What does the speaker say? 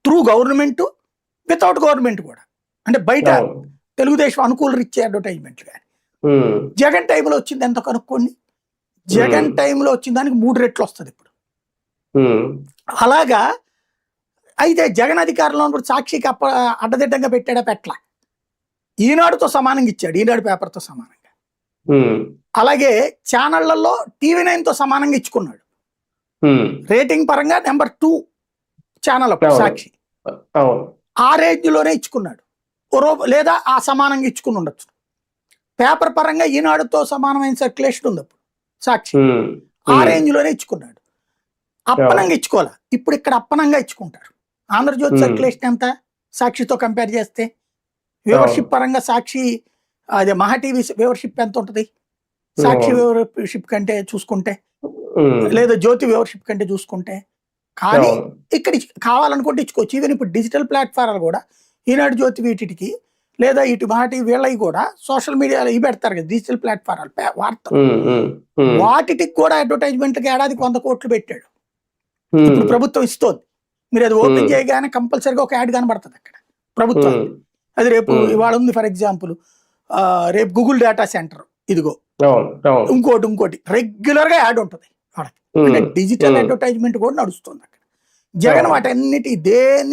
Through government, without government కూడా. అంటే బయట తెలుగుదేశం అనుకూల ఇచ్చే అడ్వర్టైజ్మెంట్లు కానీ. జగన్ టైంలో వచ్చింది ఎంత కనుక్కోండి. జగన్ టైంలో వచ్చిన దానికి 3 రెట్లు వస్తుంది ఇప్పుడు. అలాగా అయితే జగన్ అధికారంలో ఉన్నప్పుడు సాక్షికి అడ్డదిడ్డంగా పెట్టాడా? పెట్టలా. ఈనాడుతో సమానంగా ఇచ్చాడు, ఈనాడు పేపర్తో సమానంగా. అలాగే ఛానళ్లలో TV9 తో సమానంగా ఇచ్చుకున్నాడు. రేటింగ్ పరంగా నెంబర్ 2 ఛానల్ సాక్షి. ఆ రేంజ్ లోనే ఇచ్చుకున్నాడు, లేదా ఆ సమానంగా ఇచ్చుకుని ఉండొచ్చు. పేపర్ పరంగా ఈనాడుతో సమానమైన సర్క్యులేషన్ ఉంది అప్పుడు సాక్షి. ఆ రేంజ్ లోనే ఇచ్చుకున్నాడు. అప్పనంగా ఇచ్చుకోవాలా. ఇప్పుడు ఇక్కడ అప్పనంగా ఇచ్చుకుంటారు. ఆంధ్రజ్యోతి సర్క్యులేషన్ ఎంత సాక్షితో కంపేర్ చేస్తే? వ్యూవర్షిప్ పరంగా సాక్షి, అదే మహా టీవీ వ్యూవర్షిప్ ఎంత ఉంటుంది సాక్షి వ్యూవర్షిప్ కంటే చూసుకుంటే, లేదా జ్యోతి వ్యూవర్షిప్ కంటే చూసుకుంటే? కానీ ఇక్కడ కావాలనుకుంటే ఇచ్చుకోవచ్చు. ఈవెన్ ఇప్పుడు డిజిటల్ ప్లాట్ఫారాలు కూడా ఈనాడు, జ్యోతి వీటికి, లేదా ఇటు మహా టీవీ వీళ్ళకి కూడా సోషల్ మీడియాలో ఇవి పెడతారు కదా, డిజిటల్ ప్లాట్ఫారాలు వార్తలు. వాటికి కూడా అడ్వర్టైజ్మెంట్కి ఏడాదికి 100 కోట్లు పెట్టాడు. ఇప్పుడు ప్రభుత్వం ఇస్తోంది. మీరు అది ఓపెన్ చేయగానే కంపల్సరీగా ఒక యాడ్ కనబడుతుంది అక్కడ ప్రభుత్వం. అది రేపు ఇవాళ ఉంది ఫర్ ఎగ్జాంపుల్, రేపు గూగుల్ డేటా సెంటర్, ఇదిగో ఇంకోటి రెగ్యులర్ గా యాడ్ ఉంటుంది వాళ్ళకి. అంటే డిజిటల్ అడ్వర్టైజ్మెంట్ కూడా నడుస్తుంది అక్కడ. జగన్ వాటన్నిటి దేన్ని